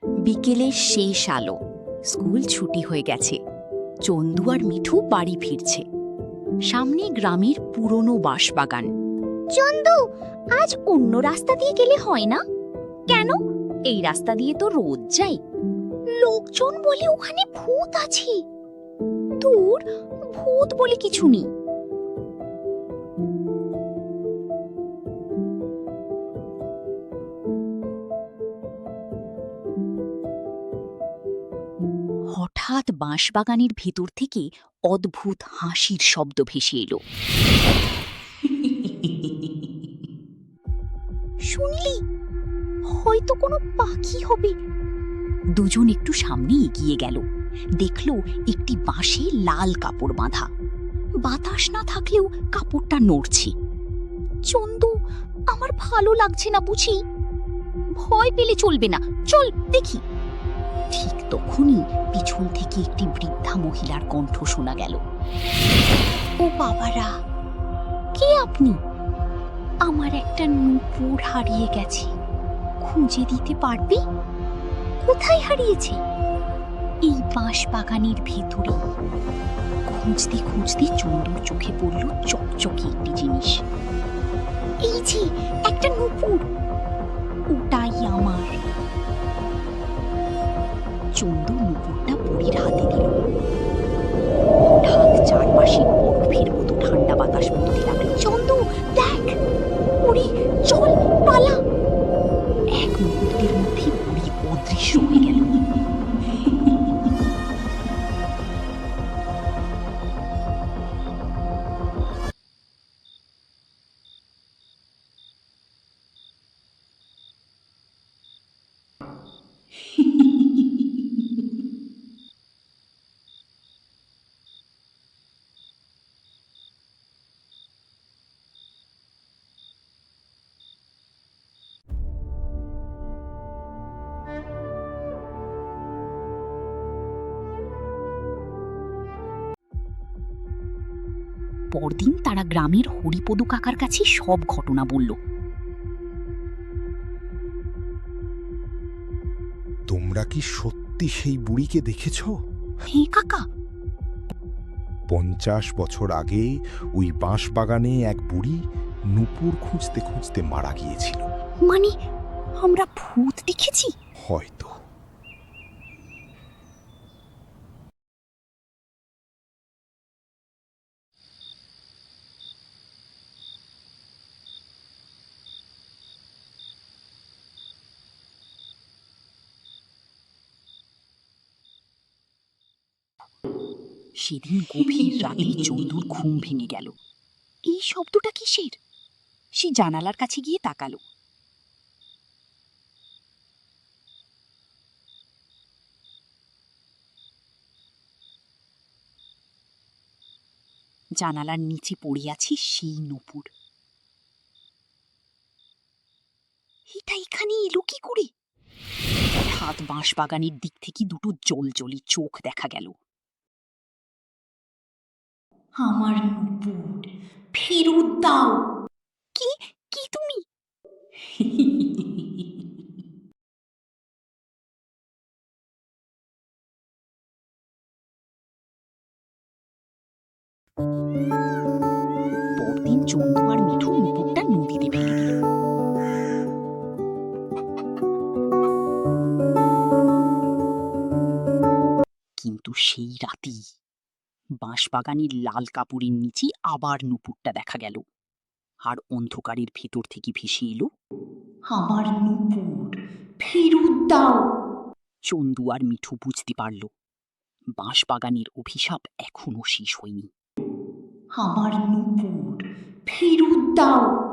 বিকেলের শেষ আলো, স্কুল ছুটি হয়ে গেছে। চন্দু আর মিঠু বাড়ি ফিরছে। সামনে গ্রামের পুরনো বাঁশবাগান। চন্দু, আজ অন্য রাস্তা দিয়ে গেলে হয় না? কেন? এই রাস্তা দিয়ে তো রোজ যাই। লোকজন বলে ওখানে ভূত আছে। দূর, ভূত বলে কিছু নেই। হঠাৎ বাঁশবাগানের ভেতর থেকে অদ্ভুত হাসির শব্দ ভেসে এলো। শুনলি? হয়তো কোনো পাখি হবে। দুজন একটু সামনে এগিয়ে গেল। দেখলো একটি বাঁশে লাল কাপড় বাঁধা। বাতাস না থাকলেও কাপড়টা নড়ছে। চন্দু, আমার ভালো লাগছে না বুঝি। ভয় পেলে চলবে না, চল দেখি। ঠিক তখনই পিছন থেকে একটি বৃদ্ধা মহিলার কণ্ঠ শোনা গেল। ও বাবারা, কে আপনি? আমার একটা নূপুর হারিয়ে গেছে, খুঁজে দিতে পারবি? কোথায় হারিয়েছে? এই বাঁশ বাগানের ভেতরে। খুঁজতে খুঁজতে চন্দুর চোখে পড়ল চকচকে একটি জিনিস। এই যে একটা নূপুর, ওটাই আমার। চন্দু নূপুরটা বুড়ির হাতে দিল। হঠাৎ চারপাশে বরফের মতো ঠান্ডা বাতাস বইতে লাগলো। চন্দু, দেখ! বুড়ি, চল পালা! এক মুহূর্তের মধ্যে বুড়ি অদৃশ্য হয়ে গেল। পরদিন তারা গ্রামের হরিপদ কাকার কাছে সব ঘটনা বলল। তোমরা কি সত্যি সেই বুড়িকে দেখেছ? হ্যাঁ কাকা। 50 বছর আগে ওই বাঁশবাগানে এক বুড়ি নূপুর খুঁজতে খুঁজতে মারা গিয়েছিল। মানে আমরা ভূত দেখেছি? হয়তো। সেদিন গভীর রাতে চন্দুর ঘুম ভেঙে গেল। এই শব্দটা কিসের? সে জানালার কাছে গিয়ে তাকালো। জানালার নিচে পড়ে আছে সেই নূপুর। এটা এখানে এলো কি করে? হঠাৎ বাঁশবাগানের দিক থেকে দুটো জলজলি চোখ দেখা গেল। আমার নূপুর ফেরত দাও! কি কি তুমি? পরদিন চন্দু আর মিঠু নূপুরটা নদীতে ফেলে দিল। কিন্তু সেই রাতেই বাঁশবাগানের লাল কাপড়ের নিচে আবার নূপুরটা দেখা গেল। আর অন্ধকারের ভেতর থেকে ভেসে এলো, আমার নূপুর ফেরত দাও! চন্দু আর মিঠু বুঝতে পারল বাঁশবাগানের অভিশাপ এখনো শেষ হয়নি। আমার নূপুর ফেরত দাও!